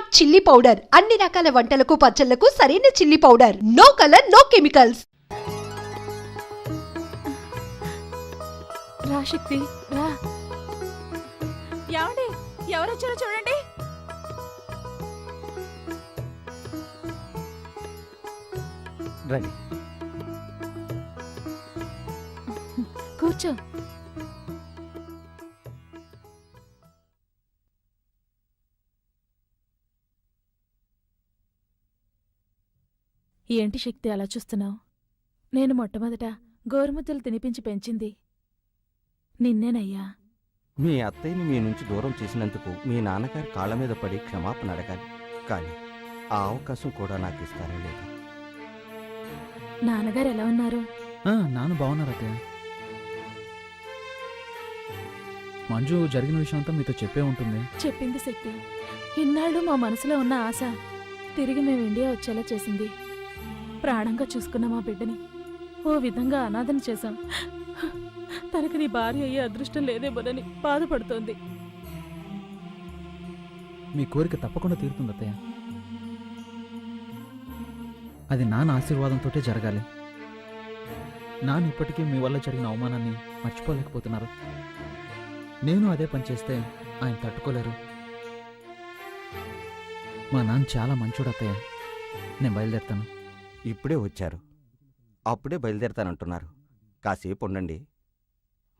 Smart chilli powder అన్ని రకాల వంటలకు పచ్చళ్లకు సరైన chilli powder. No colour no chemicals. రా శక్తి రా. ఏమండి ఎవరొచ్చారో చూడండి. రండి కూర్చో. ఏంటి శక్తి అలా చూస్తున్నావు? నేను మొట్టమొదట గోరుముద్దలు తినిపించి పెంచింది నిన్నేనయ్యా. మీ అత్తయ్యని మీ నుంచి దూరం చేసినందుకు మీ నాన్నగారి కాళ్ళ మీద పడి క్షమాపణ అడగాలి, కానీ ఆ అవకాశం కూడా నాకు ఇస్తారో లేదు. నాన్నగారు ఎలా ఉన్నారు? నాన్న బాగున్నారు అత్తయ్య. మంజు జరిగిన విషయం అంతా మీతో చెప్పే ఉంటుంది. చెప్పింది శక్తి. ఇన్నాళ్ళు మా మనసులో ఉన్న ఆశ తిరిగి మేము ఇండియా వచ్చేలా చేసింది. ప్రాణంగా చూసుకున్న మా బిడ్డని ఓ విధంగా అనాథన చేశాం. తనకి నీ భార్య అయ్యే అదృష్టం లేదేమోనని బాధపడుతోంది. మీ కోరిక తప్పకుండా తీరుతుంది అత్తయ్య. అది నాన్న ఆశీర్వాదంతోటే జరగాలి. నాన్న ఇప్పటికీ మీ వల్ల జరిగిన అవమానాన్ని మర్చిపోలేకపోతున్నారు. నేను అదే పని చేస్తే ఆయన తట్టుకోలేరు. మా నాన్న చాలా మంచోడు అత్తయ్య. నేను బయలుదేరుతాను. ఇప్పుడే వచ్చారు, అప్పుడే బయలుదేరతానంటున్నారు. కాసేపు ఉండండి,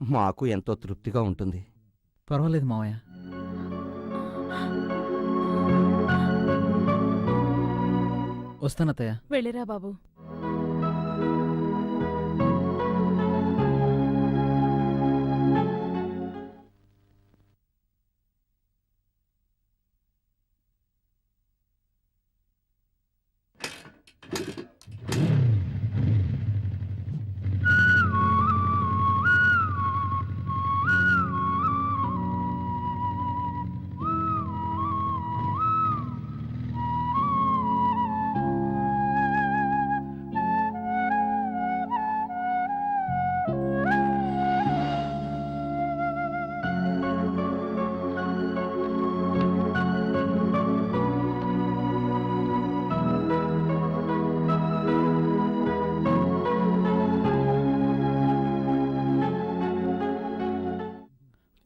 మాకు ఎంతో తృప్తిగా ఉంటుంది. పర్వాలేదు మావయ్య. వస్తానత్తయ్య. వెళ్ళిరా బాబు.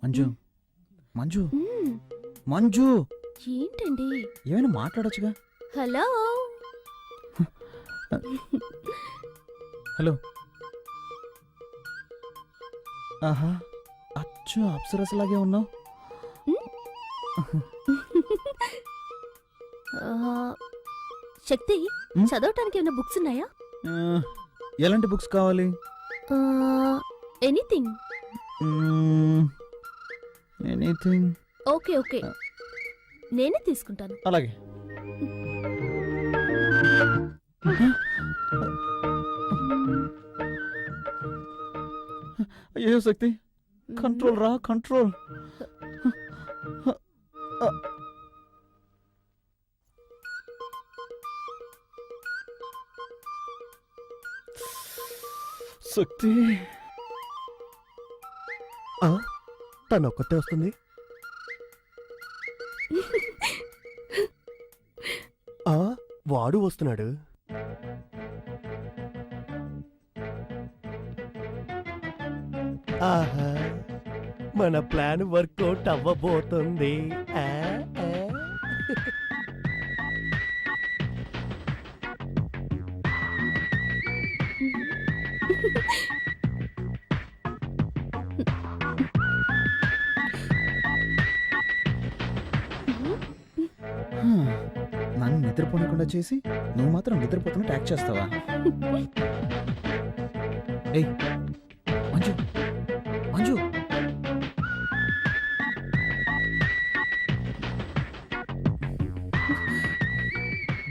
మంజు, మంజు, మంజు, ఏంటండి? ఏమైనా మాట్లాడొచ్చుగా. Hello hello. ఆహా, అచ్చు అప్సరసలాగే ఉన్నావు. శక్తి, చదవటానికి ఏమైనా బుక్స్ ఉన్నాయా? ఎలాంటి బుక్స్ కావాలి? ఎనీథింగ్. ఎనీథింగ్. ఓకే ఓకే, నేనే తీసుకుంటాను. అలాగే. అయ్యో శక్తి, కంట్రోల్ రా, కంట్రోల్. శక్తి తను ఒక్కతే వస్తుంది. వాడు వస్తున్నాడు. ఆహా, మన ప్లాన్ వర్కౌట్ అవ్వబోతుంది. నన్ను నిద్రపోనకుండా చేసి నువ్వు మాత్రం నిద్రపోతున్నట్టు యాక్ట్ చేస్తావా? ఏయ్ మంజు, మంజు.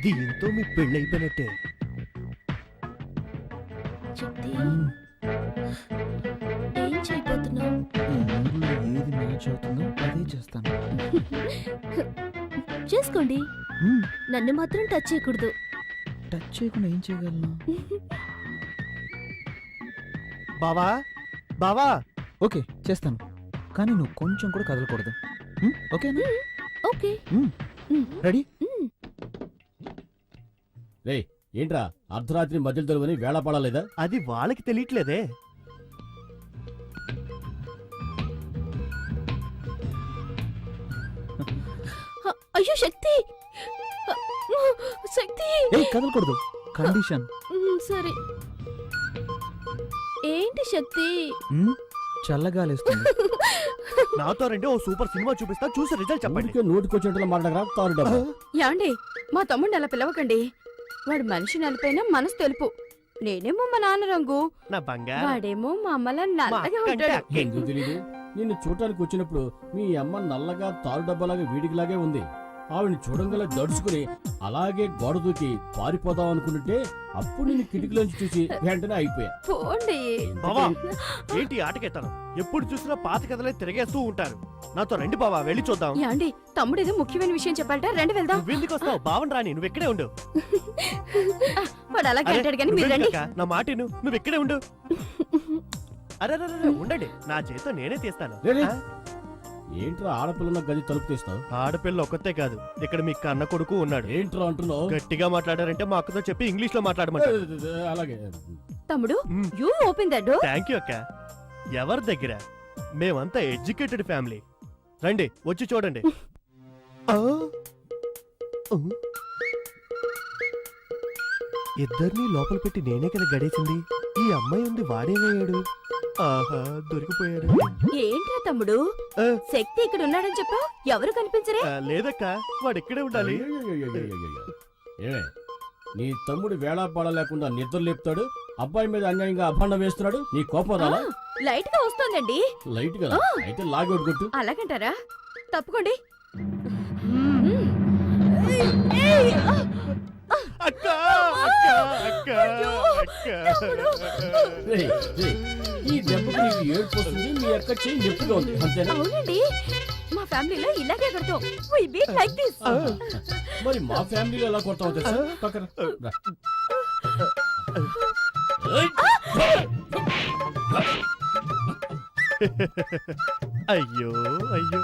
దీంతో మీ పెళ్ళైపోయినట్టే. ఏం చేయబోతున్నావు? ఏది మ్యాచ్ అవుతుందో అదే చేస్తాను. చేసుకోండి, నన్ను మాత్రం టచ్ చేయకూడదు. టచ్ చేయకుండా ఏం చేయగలను? బావా, బావా. ఓకే చేస్తాను, కానీ నువ్వు కొంచెం కూడా కదలకూడదు. ఓకేనా? ఓకే. రెడీ? రే ఏంట్రా అర్ధరాత్రి మధ్యలో తెలుగుని వేళ పడలేదా? అది వాళ్ళకి తెలియట్లేదే. అయ్యో శక్తి శక్తి ఏయ్ కదలకూడదు, కండిషన్. సరే ఏంటి శక్తి? చల్లగాలేస్తుంది. నాతో రండి, ఓ సూపర్ సినిమా చూపిస్తా, చూసి రిజల్ట్ చెప్పండి. ఊరికే నోటికొచ్చేట్టుగా మాట్లాడరా తారు డబ్బా. యాండి మా తమ్ముడిని అలా పిలవకండి. వాడు మనిషి నలిపైన మనసు తెలుపు. నేనేమో మా నాన్న రంగు, నా బంగారం. వాడేమో మా అమ్మలా మా నల్లగా అక్కంటే ఉంటాడు. అక్కే. ఎందుకు తెలీదు? నిన్ను చూడటానికి వచ్చినప్పుడు మీ అమ్మ నల్లగా తారు డబ్బాలాగా వీడికిలాగే ఉంది. ఆవిడని చూడంగల దడుచుకుని అలాగే గోడ దూకి పారిపోదాం అనుకుంటుంటే అప్పుడు నిన్ను కిటికీలోంచి చూసి వెంటనే అయిపోయా. పోండి. బావా ఏంటి ఆటకెత్తాను? ఎప్పుడు చూసినా పాత కథలే తిరిగేస్తూ ఉంటారు. నాతో రండి బావా, వెళ్ళి చూద్దాం. యాండి తమ్ముడు ఏదో ముఖ్యమైన విషయం చెప్పాలట, రండి వెళ్దాం. నువ్వెందుకు వస్తావు? బావన్ రాని, నువ్వు ఇక్కడే ఉండు. వాడు అలాగే అరే, అంటాడు కానీ మీరు నువ్వెందుకు రండి. అక్క? నా మాట విను, నువ్వు ఇక్కడే ఉండు. అరే ఉండండి, నా చేతితో నేనే తీస్తాను. రేయ్. ఆ? ఏంట్రా ఆడపిల్లన్న గది తలుపు తీస్తావు? ఆడపిల్ల ఒక్కతే కాదు, ఇక్కడ మీ కన్న కొడుకు ఉన్నాడు. ఏంట్రా అంటున్నావు? గట్టిగా మాట్లాడారంటే మా అక్కతో చెప్పి ఇంగ్లీష్ లో మాట్లాడమంటారు. అలాగే తమ్ముడు you open that door. Thank you అక్క. ఎవరి దగ్గర? మేమంతా ఎడ్యుకేటెడ్ ఫ్యామిలీ. రండి వచ్చి చూడండి. ఆ? ఇద్దరిని లోపల పెట్టి నేనే కదా గడేసింది. ఈ అమ్మాయి ఉంది, వాడేమయ్యాడు? ఆహా, దొరికిపోయాడు. ఏంట్రా తమ్ముడు ఆ. శక్తి ఇక్కడ ఉన్నాడని చెప్పావు, ఎవరు కనిపించరే? లేదక్క, వాడు ఇక్కడే ఉండాలి. ఏమే నీ తమ్ముడు వేళా పడలేకుండా నిద్ర లేపుతాడు, అబ్బాయి మీద అన్యాయంగా అభాండం వేస్తున్నాడు, నీ కోపం రాలా? లైట్ గా వస్తోందండి. లైట్ కదా, అయితే లాగౌట్ కొట్టు. అలాగంటారా? తప్పుకోండి. అక్క అక్క అక్క అక్క. రేయ్, రేయ్, ఈ దెబ్బకు నీకు ఏడుపు వస్తుంది, మీ అక్క చెయ్యి నొప్పిగా ఉంది అంతేనా? అవునండి, మా ఫ్యామిలీలో ఇలాగే కడతాం. We beat like this. మరి మా ఫ్యామిలీలో ఎలా కొడతావు తెలుసా? పక్కన రా. అయ్యో అయ్యో.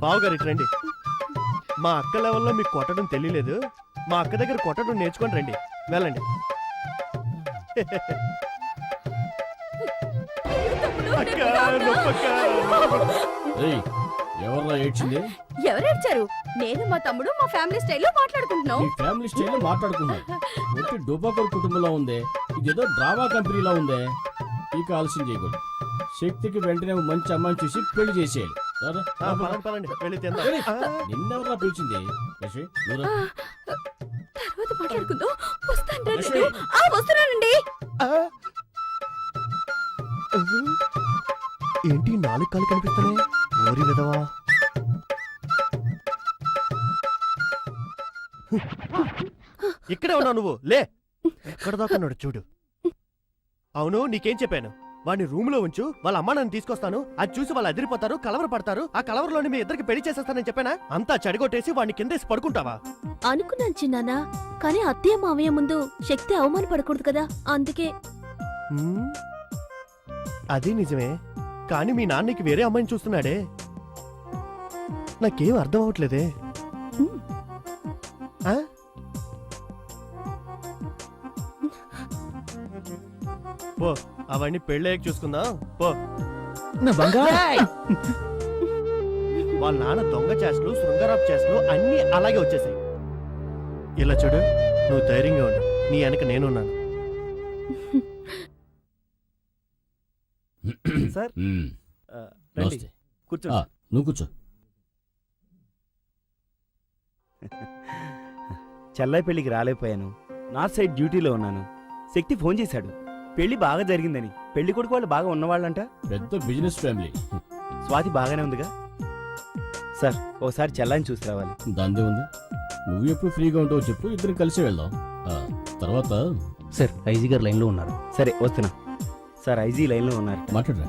బావగారు ఇటు రండి. మా అక్క లెవెల్లో మీకు కొట్టడం తెలియలేదు. మా అక్క దగ్గర కొట్టడం నేర్చుకొని రండి. వెళ్ళండి. అక్క, నొప్పక్క. రేయ్, ఎవర్రా ఏడ్చింది? ఎవరేడ్చారు? నేను మా తమ్ముడు మా ఫ్యామిలీ స్టైల్లో మాట్లాడుకుంటున్నాం. మీ ఫ్యామిలీ స్టైల్ మాట్లాడుకున్నాం. ఒట్టి డోబాకర్ కుటుంబంలో ఉందే, ఇదేదో డ్రామా కంపెనీలో ఉందే. ఇక ఆలస్యం చేయకూడదు. శక్తికి వెంటనే ఓ మంచి అమ్మాయిని చూసి పెళ్లి చేసేయాలి. రారా, ఆ, పదండి పదండి, వెళ్ళి తిందాం. ఆ, నిన్నెవరా పిలిచింది? యశ్వి, నువ్వురా. తర్వాత మాట్లాడుకుందాం. వస్తాను లక్ష్మి. వస్తున్నానండి. ఆ. ఏంటి నాలుగు కాళ్ళు కనిపిస్తున్నాయి? ఓరి విధవా. ఇక్కడే ఉన్నావు నువ్వు, లే. ఎక్కడ దాకున్నాడు చూడు. అవును, నీకేం చెప్పాను? వాడిని రూమ్ లో ఉంచు, వాళ్ళ అమ్మ నన్ను తీసుకొస్తాను, అది చూసి వాళ్ళు అదిరిపోతారు, కలవర పడతారు, ఆ కలవరలోని మీ ఇద్దరికి పెళ్లి చేసేస్తానని చెప్పానా? అంతా చెడగొట్టేసి వాడిని కిందేసి పడుకుంటావా? అనుకున్నాను చిన్నానా, కానీ అత్తయ్య మావయ్య ముందు శక్తి అవమానపడకూడదు కదా, అందుకే. హ్మ్? అది నిజమే, కానీ మీ నాన్నకి వేరే అమ్మాయిని చూస్తున్నాడే. నాకేం అర్థం అవట్లేదే. ఆ? పో, అవన్నీ పెళ్ళయ్యాక చూసుకుందాం. పో. నా బంగారం. వాళ్ళ నాన్న దొంగ చేష్టలు, శృంగారపు చేష్టలు అన్నీ అలాగే వచ్చేసాయి. ఇలా చూడు, నువ్వు ధైర్యంగా ఉండు, నీ వెనక నేనున్నాను. సార్, మ్మ్. రండి, నమస్తే. కూర్చోండి. ఆ, నువ్వు కూర్చో. చెల్లై పెళ్లికి రాలేకపోయాను. నార్త్ సైడ్ డ్యూటీలో ఉన్నాను. శక్తి ఫోన్ చేశాడు, పెళ్లి బాగా జరిగిందని. పెళ్లి కొడుకు వాళ్ళు బాగా ఉన్నవాళ్ళంట. పెద్ద బిజినెస్ ఫ్యామిలీ. స్వాతి బాగానే ఉందిగా. సార్, ఓసారి చెల్లాయిని చూసి రావాలి. దాందే ఉంది. నువ్వు ఎప్పుడు ఫ్రీగా ఉంటావో చెప్పు, ఇద్దరం కలిసి వెళ్దాం. ఆ, తర్వాత సార్, ఐజీ గారు లైన్లో ఉన్నారు. సరే, వస్తున్నా. సార్, ఐజీ లైన్లో ఉన్నారు. మాట్లాడరా.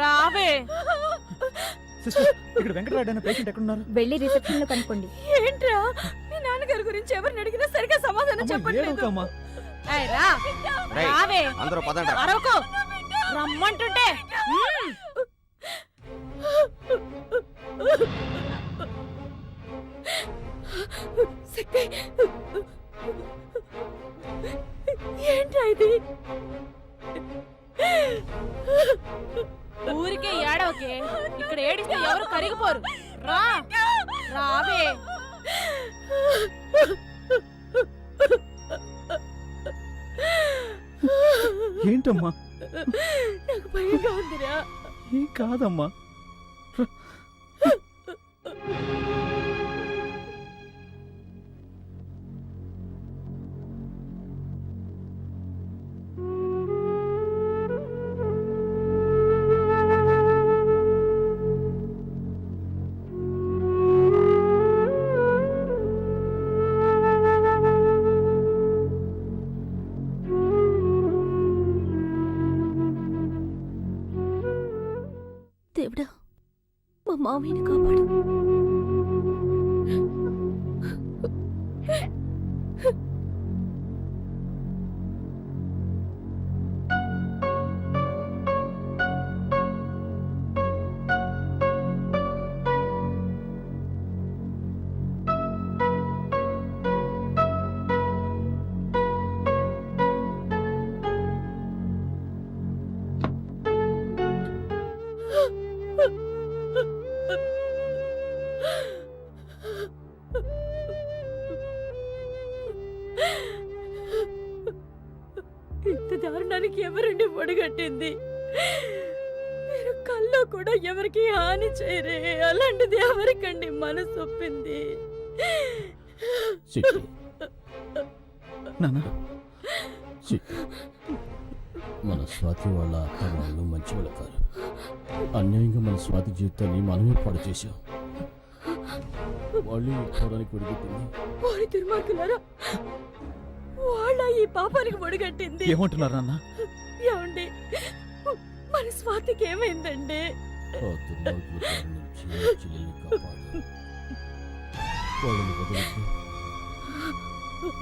రావే. సిస్టర్, ఇక్కడ వెంకటరాయుడు అనే పేషెంట్ ఎక్కడున్నారు? వెళ్ళి రిసెప్షన్ లో కనుక్కోండి. ఏంట్రా మీ నాన్నగారి గురించి ఎవరిని అడిగినా సరిగా సమాధానం చెప్పట్లేదు. ఏడవకమ్మా. ఏయ్, రా. రేయ్, రావే. అందరూ పదండి. అరవకు. రమ్మంటుంటే. ఏంట్రా ఇది? ఊరికే ఏడవకే. ఇక్కడ ఏడిస్తే ఎవరు కరిగిపోరు. రా రావే. ఏంటమ్మా? నాకు భయంగా ఉందిరా. ఏం కాదమ్మా. దేవుడా, మా మామయ్యని కాపాడు. ఇంత దారుణానికి ఎవరండి పొడిగట్టింది? మీరు కల్లో కూడా ఎవరికి హాని చేయరే. అలాంటిది ఎవరికండి మనసు ఒప్పింది? సిట్టి, నాన్న, సిట్టి, మన స్వాతి వాళ్ళ అత్త వాళ్ళు మంచి వాళ్ళు కాదు. అన్యాయంగా మన స్వాతి జీవితాన్ని మనమే పాడు చేశాం. వాళ్ళు చూడడానికి పొడిగట్టింది. వారి దుర్మార్గులారా, వాళ్ళ ఈ పాపానికి పొడిగట్టింది. ఏమంటున్నారు నాన్న? ఏమండి, మన స్వాతికి ఏమైందండి? ఆ దుర్మార్గుల బారి నుంచి నా చెల్లెల్ని కాపాడు. వాళ్ళని వదలొద్దు.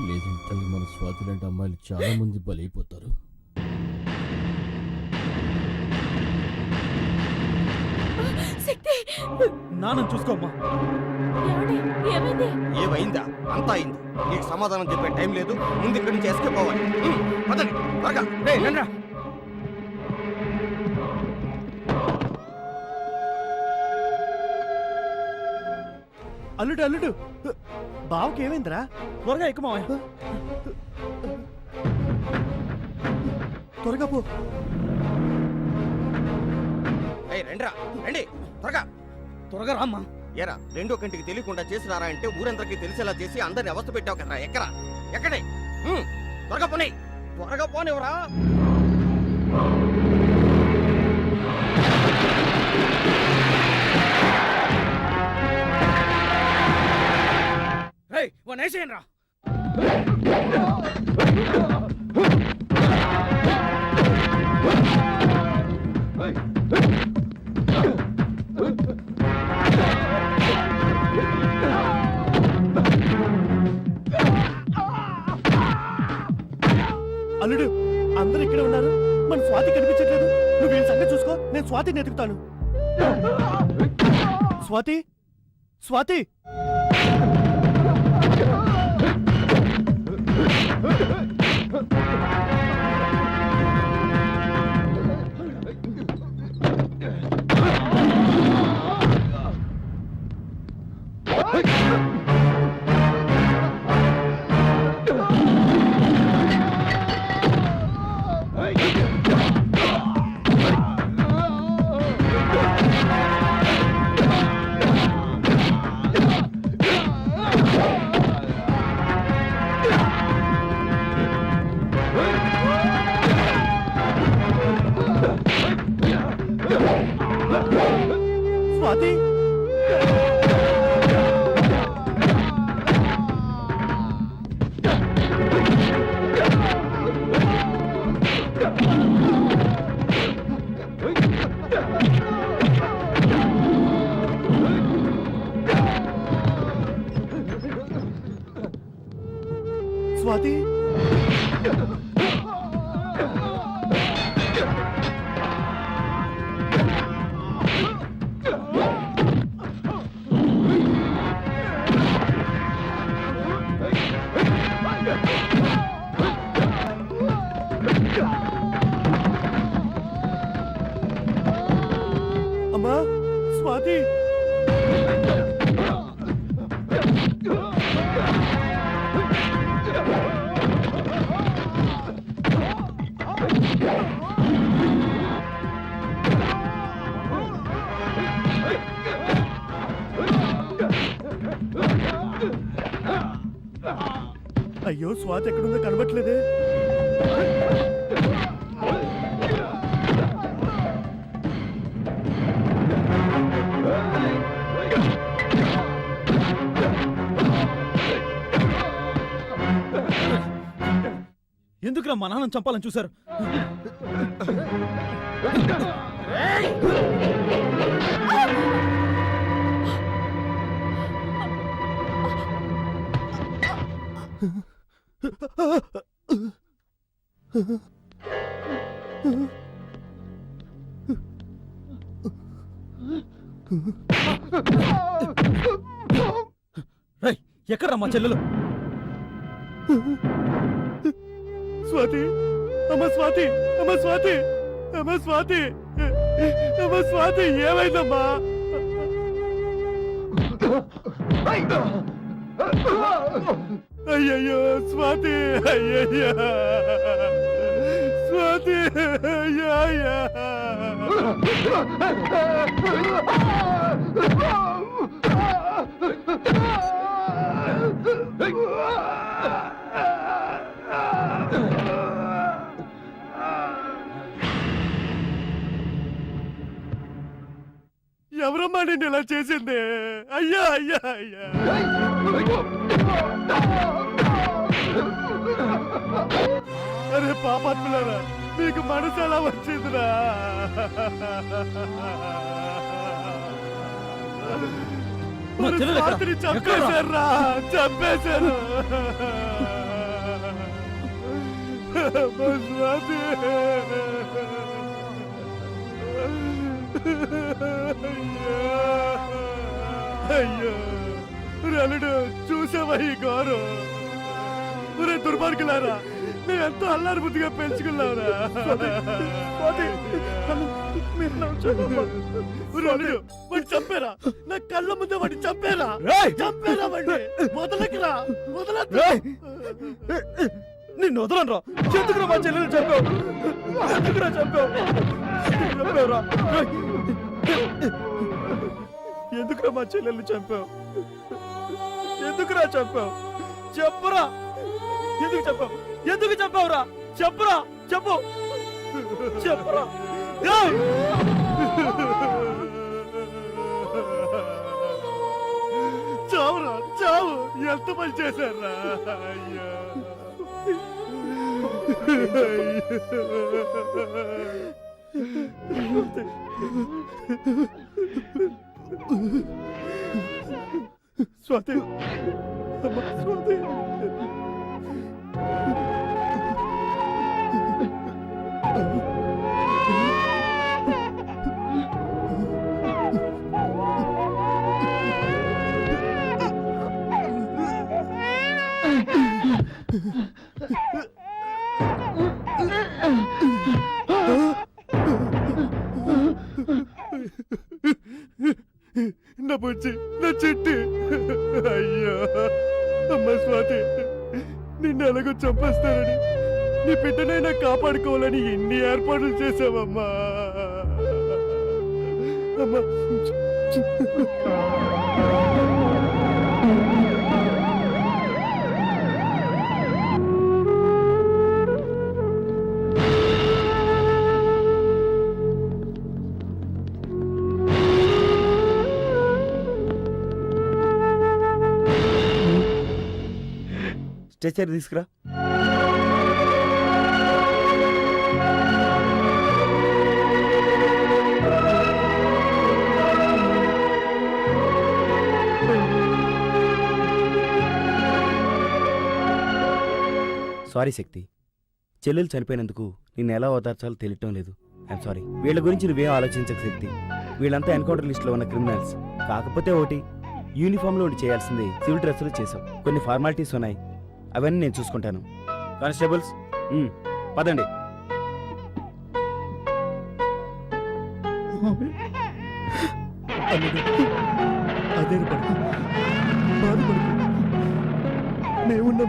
లేదంటే మన స్వాతి లాంటి అమ్మాయిలు చాలా మంది బలైపోతారు. శక్తి, నాన్న చూసుకోమ్మా. ఏమండి, ఏమైంది? ఏమైందా? అంతా అయింది. నీకు సమాధానం చెప్పే టైం లేదు. ముందు ఇక్కడి నుంచి ఎస్కేప్ అవ్వాలి. పదండి త్వరగా. రేయ్, రండ్రా. అల్లుడు అల్లుడు, బావకి ఏమైందిరా? త్వరగా ఎక్కువ మావయ్య. త్వరగా పో. ఏయ్, రండ్రా, రండి త్వరగా. త్వరగా రామ్మా. ఏరా, రెండో కంటికి తెలియకుండా చేసినారా అంటే ఊరందరికీ తెలిసేలా చేసి అందరిని అవస్థ పెట్టావు కదరా. ఎక్కరా ఎక్కడే? త్వరగా పోనీ, త్వరగా పోనివరా. వేసేయండిరా. అల్లుడు, అందరు ఇక్కడే ఉన్నారు. మన స్వాతి కనిపించట్లేదు. నువ్వు వీళ్ళ సంగతి చూసుకో, నేను స్వాతిని ఎతుకుతాను. స్వాతి, స్వాతి. స్వాతి అమ్మా స్వాతి అయ్యో స్వాతి ఎక్కడుందో కనబట్లేదే ఎందుకురా మా నాన్నని చంపాలని చూశారు? ఎక్కడ్రా మా చెల్లెలు? స్వాతి అమ్మ స్వాతి అమ్మ స్వాతి అమ్మ స్వాతి అమ్మ స్వాతి ఏమైందమ్మా? అయ్యయ్యో స్వాతి అయ్యయ్యా స్వాతి అయ్యా ఎవరమ్మా నిన్ను ఇలా చేసింది? అయ్యా అయ్యా అయ్యా అరే పాపాత్ములారా మీకు మనసు ఎలా వచ్చిందిరా? రాత్రి చంపేశారా? చంపేశారు అయ్యో అల్లుడు చూసావా ఈ గౌరవం? ఒరే దుర్మార్గులారా మేము ఎంతో అల్లారు బుద్ధిగా పెంచుకున్నావురా. వాడిని చంపేరా? నా కళ్ళ ముందే వాడిని చంపేరా? చంపేరా వాడిని? మొదలకిరా మొదలరా నిన్ను వదలరా. ఎందుకురా మా చెల్లెలు చంపావు? ఎందుకురా చంపావు? ఎందుకురా మా చెల్లెల్ని చంపావు? ఎందుకురా చంపావు? చెప్పురా. ఎందుకు చంపావు? ఎందుకు చంపావురా? చెప్పురా. చెప్పు. చెప్పురా. చావురా చావు. ఎంత పని చేశారా? అయ్యా స్వాతి అమ్మ స్వాతి నా బుజ్జి నా చెట్టి. అయ్యో అమ్మ స్వాతి నిన్ను ఎలాగో చంపేస్తానని నీ బిడ్డనైనా కాపాడుకోవాలని ఎన్ని ఏర్పాట్లు చేసావమ్మా. అమ్మా స్ట్రెచర్ తీసుకురా. సారీ శక్తి, చెల్లెలు చనిపోయినందుకు నిన్ను ఎలా ఓదార్చాలో తెలియటం లేదు. I'm sorry. వీళ్ళ గురించి నువ్వేం ఆలోచించక శక్తి. వీళ్ళంతా ఎన్కౌంటర్ లిస్టులో ఉన్న క్రిమినల్స్. కాకపోతే ఒకటి, యూనిఫామ్లో ఉండి చేయాల్సింది సివిల్ డ్రెస్సులో చేసాం. కొన్ని ఫార్మాలిటీస్ ఉన్నాయి, అవన్నీ నేను చూసుకుంటాను. కానిస్టేబుల్స్ పదండి. అదే పడుకు, బాధపడుకు, మేమున్నాం.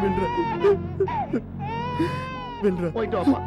వెళ్ళరా వెళ్ళరా.